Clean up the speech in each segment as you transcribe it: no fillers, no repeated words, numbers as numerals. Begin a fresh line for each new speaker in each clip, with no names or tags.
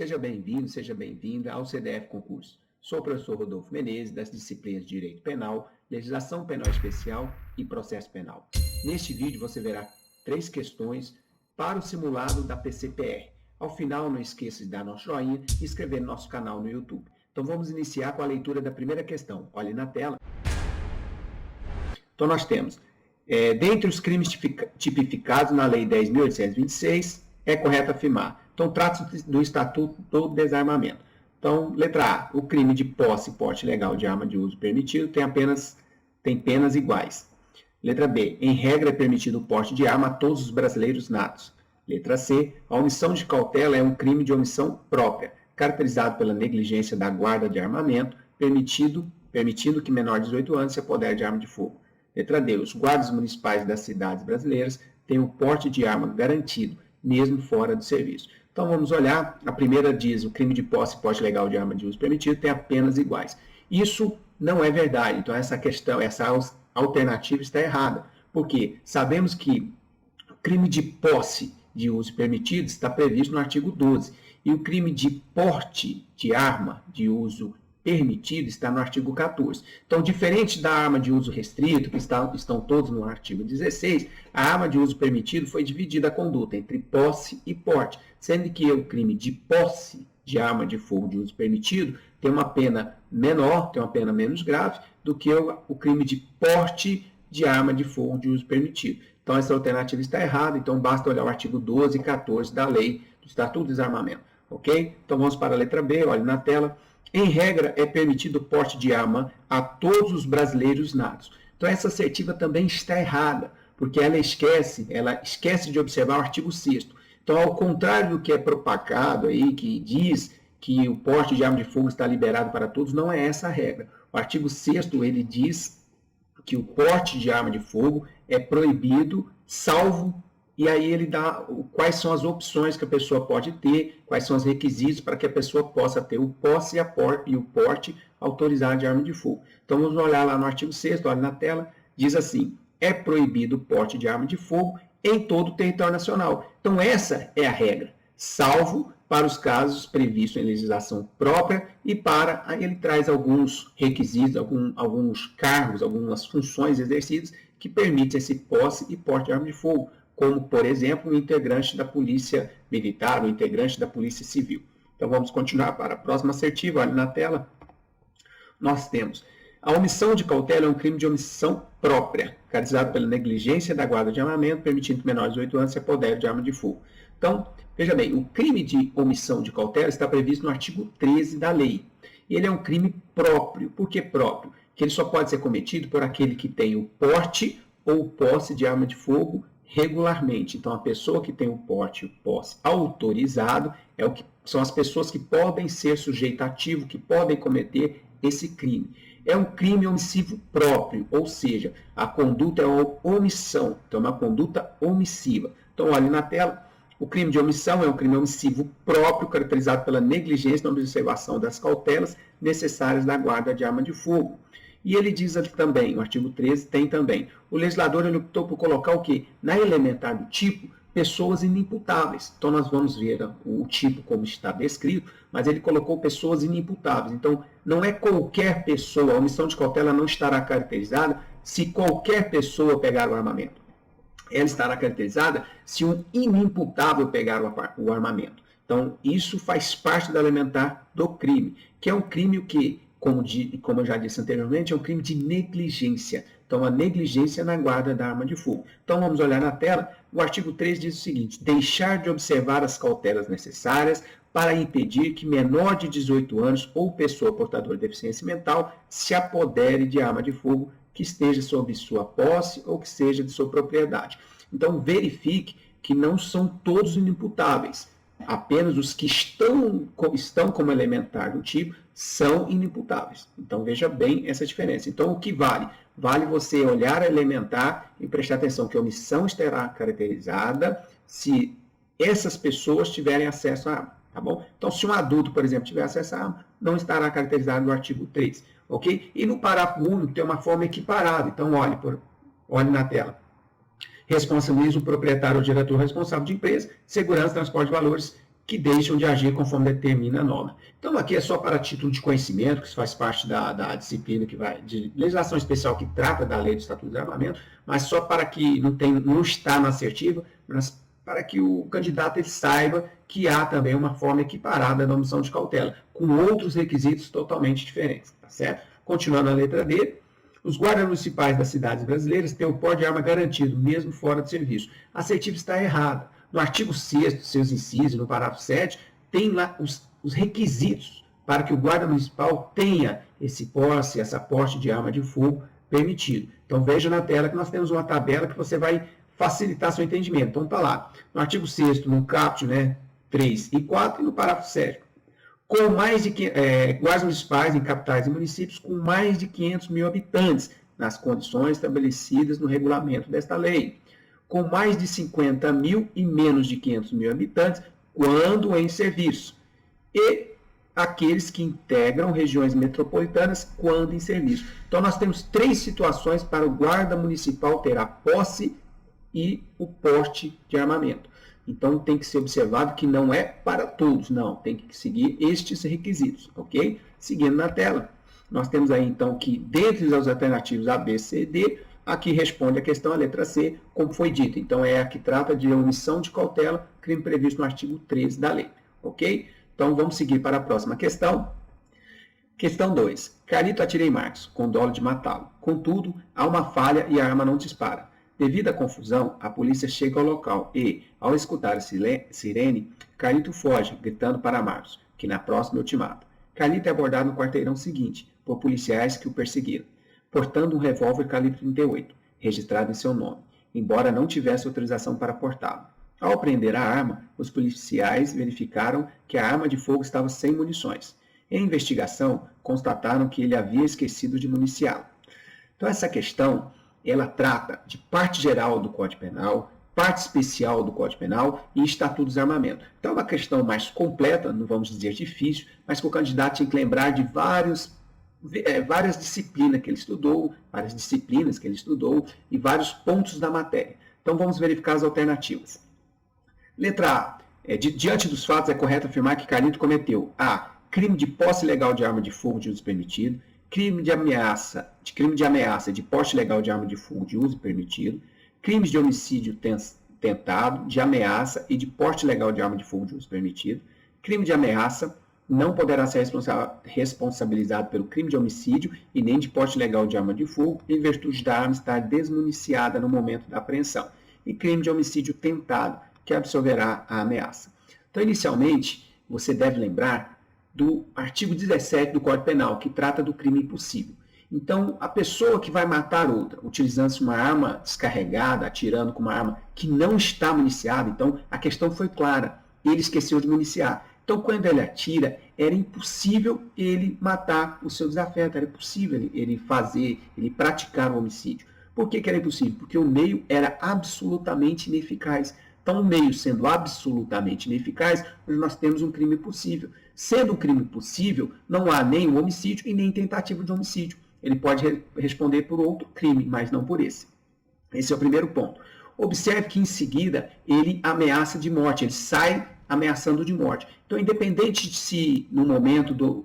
Seja bem-vindo, seja bem-vinda ao CDF Concurso. Sou o professor Rodolfo Menezes, das disciplinas de Direito Penal, Legislação Penal Especial e Processo Penal. Neste vídeo você verá 3 questões para o simulado da PCPR. Ao final, não esqueça de dar nosso joinha e se inscrever no nosso canal no YouTube. Então vamos iniciar com a leitura da primeira questão. Olhe na tela. Então nós temos, dentre os crimes tipificados na Lei 10.826, é correto afirmar. Então trata-se do Estatuto do Desarmamento. Então, letra A, o crime de posse e porte ilegal de arma de uso permitido tem penas iguais. Letra B, em regra é permitido o porte de arma a todos os brasileiros natos. Letra C, a omissão de cautela é um crime de omissão própria, caracterizado pela negligência da guarda de armamento, permitindo que menor de 18 anos se apodere de arma de fogo. Letra D, os guardas municipais das cidades brasileiras têm o porte de arma garantido, mesmo fora do serviço. Então vamos olhar, a primeira diz, o crime de posse e porte ilegal de arma de uso permitido tem penas iguais. Isso não é verdade, então essa alternativa está errada, porque sabemos que o crime de posse de uso permitido está previsto no artigo 12, e o crime de porte de arma de uso permitido está no artigo 14. Então, diferente da arma de uso restrito, que estão todos no artigo 16, a arma de uso permitido foi dividida a conduta entre posse e porte, sendo que o crime de posse de arma de fogo de uso permitido tem uma pena menor, tem uma pena menos grave, do que o crime de porte de arma de fogo de uso permitido. Então, essa alternativa está errada, então basta olhar o artigo 12 e 14 da Lei do Estatuto do Desarmamento. Ok? Então, vamos para a letra B, olhe na tela. Em regra, é permitido o porte de arma a todos os brasileiros natos. Então, essa assertiva também está errada, porque ela esquece de observar o artigo 6º. Então, ao contrário do que é propagado aí, que diz que o porte de arma de fogo está liberado para todos, não é essa a regra. O artigo 6º, ele diz que o porte de arma de fogo é proibido, salvo, e aí ele dá quais são as opções que a pessoa pode ter, quais são os requisitos para que a pessoa possa ter o posse e o porte autorizado de arma de fogo. Então, vamos olhar lá no artigo 6º, olha na tela, diz assim, é proibido o porte de arma de fogo em todo o território nacional. Então, essa é a regra, salvo para os casos previstos em legislação própria e aí ele traz alguns requisitos, alguns cargos, algumas funções exercidas que permitem esse posse e porte de arma de fogo, como, por exemplo, o integrante da Polícia Militar, o integrante da Polícia Civil. Então, vamos continuar para a próxima assertiva. Olha na tela. Nós temos a omissão de cautela é um crime de omissão própria, caracterizado pela negligência da guarda de armamento, permitindo que menores de 18 anos se apodere de arma de fogo. Então, veja bem, o crime de omissão de cautela está previsto no artigo 13 da lei. Ele é um crime próprio. Por que próprio? Que ele só pode ser cometido por aquele que tem o porte ou posse de arma de fogo regularmente. Então, a pessoa que tem o porte e o posse autorizado são as pessoas que podem ser sujeito ativo, que podem cometer esse crime. É um crime omissivo próprio, ou seja, a conduta é uma omissão, então é uma conduta omissiva. Então, olhe na tela, o crime de omissão é um crime omissivo próprio, caracterizado pela negligência na observação das cautelas necessárias da guarda de arma de fogo. E ele diz ali também, no artigo 13, tem também, o legislador ele optou por colocar o quê? Na elementar do tipo, pessoas inimputáveis. Então, nós vamos ver o tipo como está descrito, mas ele colocou pessoas inimputáveis. Então, não é qualquer pessoa, a omissão de cautela não estará caracterizada se qualquer pessoa pegar o armamento. Ela estará caracterizada se um inimputável pegar o armamento. Então, isso faz parte da elementar do crime, que é um crime que, como eu já disse anteriormente, é um crime de negligência. Então, a negligência na guarda da arma de fogo. Então, vamos olhar na tela. O artigo 3 diz o seguinte, deixar de observar as cautelas necessárias para impedir que menor de 18 anos ou pessoa portadora de deficiência mental se apodere de arma de fogo que esteja sob sua posse ou que seja de sua propriedade. Então, verifique que não são todos inimputáveis. Apenas os que estão como elementar do tipo são inimputáveis. Então, veja bem essa diferença. Então, o que vale? Vale você olhar a elementar e prestar atenção que a omissão estará caracterizada se essas pessoas tiverem acesso à arma. Tá bom? Então, se um adulto, por exemplo, tiver acesso à arma, não estará caracterizado no artigo 3. Ok? E no parágrafo único tem uma forma equiparada. Então, olhe na tela. Responsabiliza o proprietário ou diretor responsável de empresa, segurança, transporte de valores, que deixam de agir conforme determina a norma. Então, aqui é só para título de conhecimento, que isso faz parte da disciplina de legislação especial que trata da lei do Estatuto do Desarmamento, mas só para que não está na assertiva, mas para que o candidato ele saiba que há também uma forma equiparada da omissão de cautela, com outros requisitos totalmente diferentes, tá certo? Continuando a letra D, os guardas municipais das cidades brasileiras têm o porte de arma garantido, mesmo fora de serviço. A assertiva está errada. No artigo 6º, seus incisos, no parágrafo 7, tem lá os requisitos para que o guarda municipal tenha esse posse, essa posse de arma de fogo permitido. Então, veja na tela que nós temos uma tabela que você vai facilitar seu entendimento. Então, está lá. No artigo 6º, no caput, 3 e 4, e no parágrafo 7. Com mais de guardas municipais em capitais e municípios com mais de 500 mil habitantes, nas condições estabelecidas no regulamento desta lei. Com mais de 50 mil e menos de 500 mil habitantes, quando em serviço. E aqueles que integram regiões metropolitanas, quando em serviço. Então, nós temos 3 situações para o guarda municipal ter a posse e o porte de armamento. Então, tem que ser observado que não é para todos, não. Tem que seguir estes requisitos, ok? Seguindo na tela, nós temos aí, então, que dentre as alternativas A, B, C e D, aqui responde a questão, a letra C, como foi dito. Então, é a que trata de omissão de cautela, crime previsto no artigo 13 da lei, ok? Então, vamos seguir para a próxima questão. Questão 2. Carlito atira em Marcos, com dolo de matá-lo. Contudo, há uma falha e a arma não dispara. Devido à confusão, a polícia chega ao local e, ao escutar a sirene, Carlito foge, gritando para Marcos, que na próxima é ultimado. Carlito é abordado no quarteirão seguinte, por policiais que o perseguiram, portando um revólver calibre 38, registrado em seu nome, embora não tivesse autorização para portá-lo. Ao apreender a arma, os policiais verificaram que a arma de fogo estava sem munições. Em investigação, constataram que ele havia esquecido de municiá-la. Então, essa questão ela trata de parte geral do Código Penal, parte especial do Código Penal e Estatuto do Desarmamento. Então, é uma questão mais completa, não vamos dizer difícil, mas que o candidato tinha que lembrar de várias disciplinas que ele estudou, e vários pontos da matéria. Então, vamos verificar as alternativas. Letra A. Diante dos fatos, é correto afirmar que Carlito cometeu A. Crime de posse ilegal de arma de fogo de uso permitido, crime de ameaça de porte ilegal de arma de fogo de uso permitido, crimes de homicídio tentado, de ameaça e de porte ilegal de arma de fogo de uso permitido, crime de ameaça não poderá ser responsabilizado pelo crime de homicídio e nem de porte ilegal de arma de fogo, em virtude da arma estar desmuniciada no momento da apreensão, e crime de homicídio tentado, que absolverá a ameaça. Então, inicialmente, você deve lembrar do artigo 17 do Código Penal, que trata do crime impossível. Então, a pessoa que vai matar outra, utilizando uma arma descarregada, atirando com uma arma que não está municiada, então a questão foi clara, ele esqueceu de municiar. Então, quando ele atira, era impossível ele matar o seu desafeto, era impossível ele praticar o homicídio. Por que era impossível? Porque o meio era absolutamente ineficaz. Então, o meio sendo absolutamente ineficaz, nós temos um crime possível. Sendo um crime possível, não há nem o homicídio e nem tentativa de homicídio. Ele pode responder por outro crime, mas não por esse. Esse é o primeiro ponto. Observe que, em seguida, ele ameaça de morte, ele sai ameaçando de morte. Então, independente de se no momento do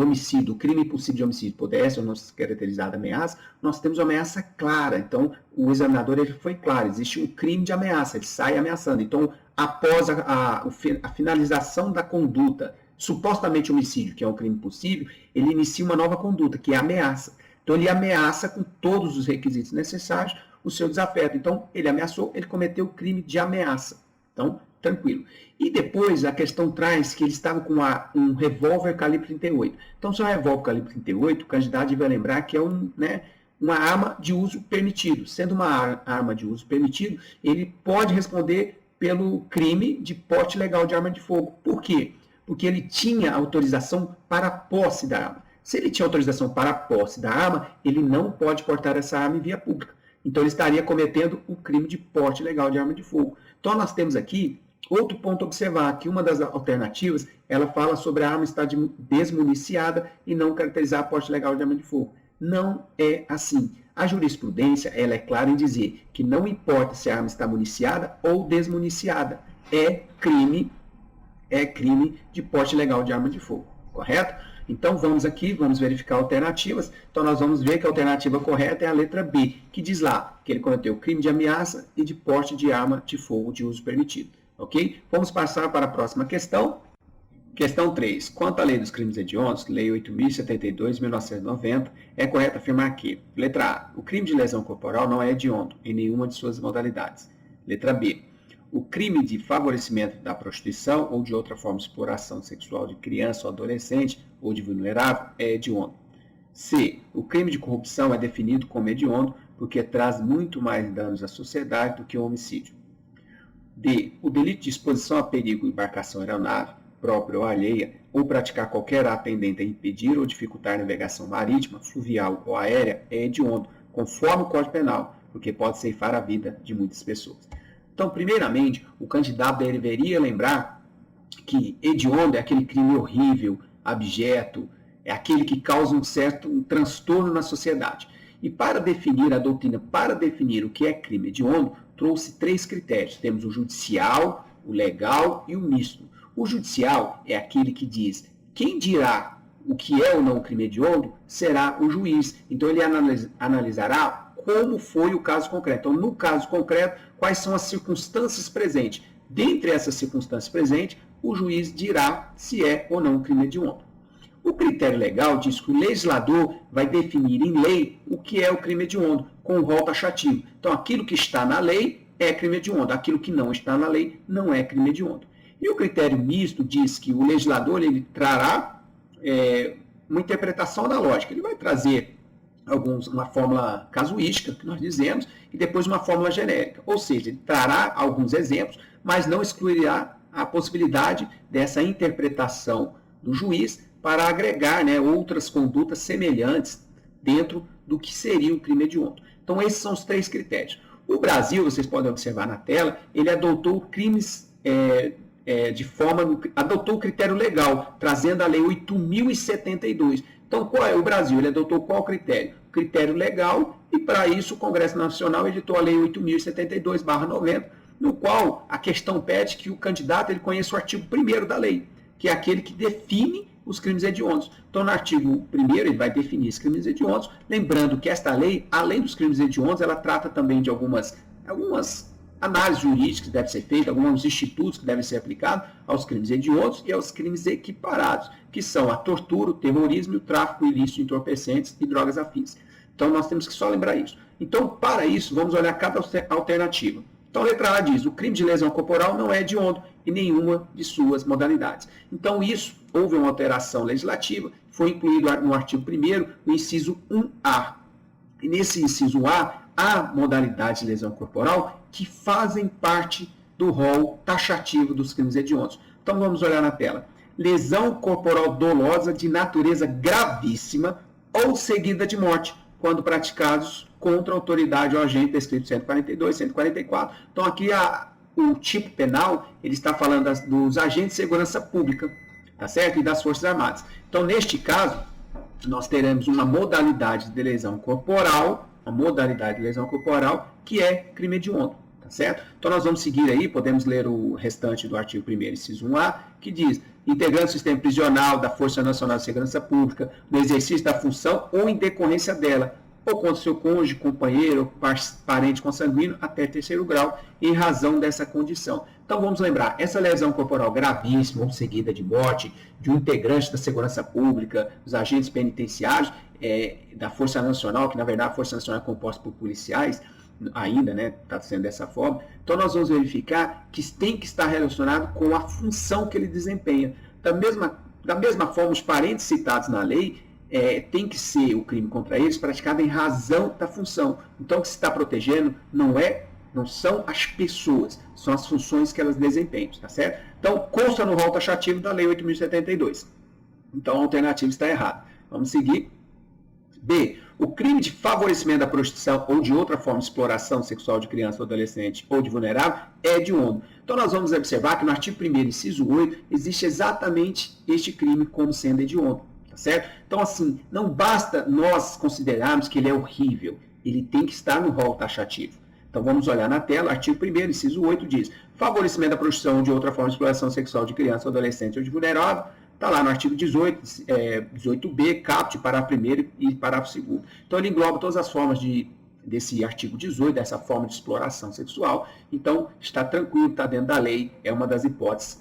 homicídio, do crime impossível de homicídio, pudesse ou não se caracterizar a ameaça, nós temos uma ameaça clara. Então, o examinador ele foi claro, existe um crime de ameaça, ele sai ameaçando. Então, após a finalização da conduta, supostamente homicídio, que é um crime possível, ele inicia uma nova conduta, que é a ameaça. Então, ele ameaça com todos os requisitos necessários o seu desafeto. Então, ele ameaçou, ele cometeu o crime de ameaça. Então, tranquilo. E depois a questão traz que ele estava com um revólver calibre 38. Então, se é um revólver calibre 38, o candidato vai lembrar que é uma arma de uso permitido. Sendo uma arma de uso permitido, ele pode responder pelo crime de porte ilegal de arma de fogo. Por quê? Porque ele tinha autorização para a posse da arma. Se ele tinha autorização para a posse da arma, ele não pode portar essa arma em via pública. Então, ele estaria cometendo o crime de porte ilegal de arma de fogo. Então, nós temos aqui outro ponto a observar, que uma das alternativas, ela fala sobre a arma estar desmuniciada e não caracterizar porte ilegal de arma de fogo. Não é assim. A jurisprudência, ela é clara em dizer que não importa se a arma está municiada ou desmuniciada, é crime é crime de porte ilegal de arma de fogo, correto? Então vamos aqui, vamos verificar alternativas. Então nós vamos ver que a alternativa correta é a letra B, que diz lá que ele cometeu crime de ameaça e de porte de arma de fogo de uso permitido, ok? Vamos passar para a próxima questão. Questão 3. Quanto à lei dos crimes hediondos, Lei 8.072 de 1990, é correto afirmar que, letra A, o crime de lesão corporal não é hediondo em nenhuma de suas modalidades. Letra B, o crime de favorecimento da prostituição ou de outra forma de exploração sexual de criança ou adolescente ou de vulnerável é hediondo. C, o crime de corrupção é definido como hediondo porque traz muito mais danos à sociedade do que o homicídio. D, o delito de exposição a perigo em embarcação aeronave, própria ou alheia, ou praticar qualquer ato tendente a impedir ou dificultar a navegação marítima, fluvial ou aérea é hediondo, conforme o Código Penal, porque pode ceifar a vida de muitas pessoas. Então, primeiramente, o candidato deveria lembrar que hediondo é aquele crime horrível, abjeto, é aquele que causa um transtorno na sociedade. E para definir a doutrina, para definir o que é crime hediondo, trouxe 3 critérios. Temos o judicial, o legal e o misto. O judicial é aquele que diz quem dirá o que é ou não crime hediondo será o juiz. Então, ele analisará como foi o caso concreto. Então, no caso concreto, quais são as circunstâncias presentes. Dentre essas circunstâncias presentes, o juiz dirá se é ou não crime hediondo. O critério legal diz que o legislador vai definir em lei o que é o crime hediondo, com o rol taxativo. Então, aquilo que está na lei é crime hediondo, aquilo que não está na lei não é crime hediondo. E o critério misto diz que o legislador ele trará uma interpretação analógica. Ele vai trazer uma fórmula casuística, que nós dizemos, e depois uma fórmula genérica. Ou seja, ele trará alguns exemplos, mas não excluirá a possibilidade dessa interpretação do juiz para agregar outras condutas semelhantes dentro do que seria o crime hediondo. Então, esses são os 3 critérios. O Brasil, vocês podem observar na tela, ele adotou crimes adotou o critério legal, trazendo a Lei 8.072. Então, qual é o Brasil? Ele adotou qual critério? O critério legal, e para isso o Congresso Nacional editou a Lei 8.072/90, no qual a questão pede que o candidato ele conheça o artigo 1º da lei, que é aquele que define os crimes hediondos. Então, no artigo 1º, ele vai definir os crimes hediondos, lembrando que esta lei, além dos crimes hediondos, ela trata também de algumas análises jurídicas que devem ser feitas, alguns institutos que devem ser aplicados aos crimes hediondos e aos crimes equiparados, que são a tortura, o terrorismo e o tráfico ilícito de entorpecentes e drogas afins. Então, nós temos que só lembrar isso. Então, para isso, vamos olhar cada alternativa. Então, a letra A diz, o crime de lesão corporal não é hediondo em nenhuma de suas modalidades. Então, isso, houve uma alteração legislativa, foi incluído no artigo 1º, o inciso 1A. E nesse inciso A, há modalidades de lesão corporal que fazem parte do rol taxativo dos crimes hediondos. Então, vamos olhar na tela. Lesão corporal dolosa de natureza gravíssima ou seguida de morte, quando praticados contra a autoridade ou agente descrito 142, 144. Então, aqui o tipo penal, ele está falando dos agentes de segurança pública, tá certo? E das Forças Armadas. Então, neste caso, nós teremos uma modalidade de lesão corporal, que é crime hediondo, tá certo? Então, nós vamos seguir aí, podemos ler o restante do artigo 1º, inciso 1A, que diz, integrante do sistema prisional da Força Nacional de Segurança Pública, no exercício da função ou em decorrência dela, ou contra seu cônjuge, companheiro, parente consanguíneo, até 3º grau, em razão dessa condição. Então, vamos lembrar, essa lesão corporal gravíssima ou seguida de morte de um integrante da segurança pública, dos agentes penitenciários, da Força Nacional, que na verdade a Força Nacional é composta por policiais, ainda, está sendo dessa forma. Então, nós vamos verificar que tem que estar relacionado com a função que ele desempenha. Da mesma forma, os parentes citados na lei, tem que ser o crime contra eles praticado em razão da função. Então, o que se está protegendo não são as pessoas, são as funções que elas desempenham, tá certo? Então, consta no rol taxativo da Lei 8.072. Então, a alternativa está errada. Vamos seguir. B. O crime de favorecimento da prostituição ou de outra forma de exploração sexual de criança ou adolescente ou de vulnerável é hediondo. Então, nós vamos observar que no artigo 1º, inciso 8, existe exatamente este crime como sendo hediondo. Tá certo? Então, assim, não basta nós considerarmos que ele é horrível. Ele tem que estar no rol taxativo. Então vamos olhar na tela, artigo 1º, inciso 8 diz: favorecimento da prostituição ou de outra forma de exploração sexual de criança, adolescente ou de vulnerável. Está lá no artigo 18, 18b, caput, parágrafo 1º e parágrafo 2º. Então ele engloba todas as formas desse artigo 18, dessa forma de exploração sexual. Então está tranquilo, está dentro da lei, é uma das hipóteses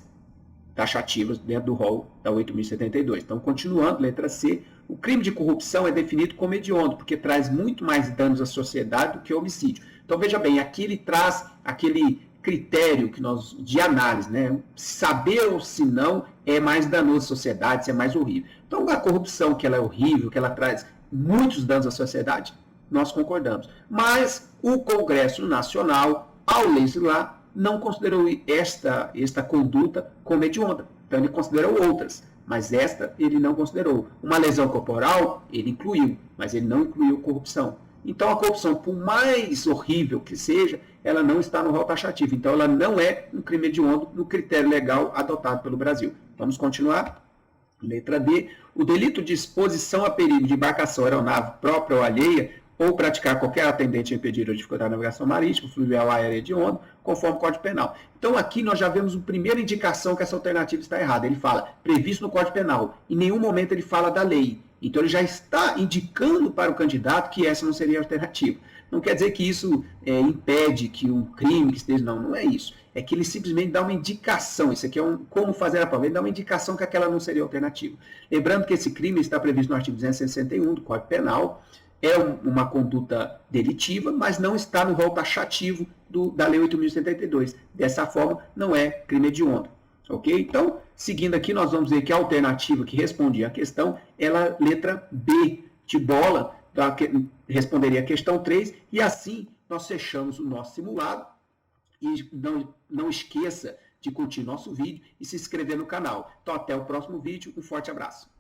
taxativas dentro do rol da 8.072. Então, continuando, letra C, o crime de corrupção é definido como hediondo, porque traz muito mais danos à sociedade do que o homicídio. Então, veja bem, aqui ele traz aquele critério que nós, de análise, né? Saber ou se não é mais danoso à sociedade, se é mais horrível. Então, a corrupção, que ela é horrível, que ela traz muitos danos à sociedade, nós concordamos. Mas o Congresso Nacional, ao legislar, não considerou esta conduta como hedionda. Então, ele considerou outras, mas esta ele não considerou. Uma lesão corporal, ele incluiu, mas ele não incluiu corrupção. Então, a corrupção, por mais horrível que seja, ela não está no rol taxativo. Então, ela não é um crime hediondo no critério legal adotado pelo Brasil. Vamos continuar? Letra D. O delito de exposição a perigo de embarcação, aeronave própria ou alheia, ou praticar qualquer atendente a impedir ou dificultar a navegação marítima, fluvial, aérea e hedionda, conforme o Código Penal. Então, aqui nós já vemos a primeira indicação que essa alternativa está errada. Ele fala, previsto no Código Penal. Em nenhum momento ele fala da lei. Então, ele já está indicando para o candidato que essa não seria a alternativa. Não quer dizer que isso impede que um crime que esteja... Não é isso. É que ele simplesmente dá uma indicação. Isso aqui é como fazer a prova. Ele dá uma indicação que aquela não seria a alternativa. Lembrando que esse crime está previsto no artigo 261 do Código Penal. É uma conduta delitiva, mas não está no rol taxativo da Lei 8.072. Dessa forma, não é crime hediondo. Ok? Então, seguindo aqui, nós vamos ver que a alternativa que respondia à questão é a letra B, de bola, responderia a questão 3, e assim nós fechamos o nosso simulado. E não esqueça de curtir nosso vídeo e se inscrever no canal. Então, até o próximo vídeo. Um forte abraço.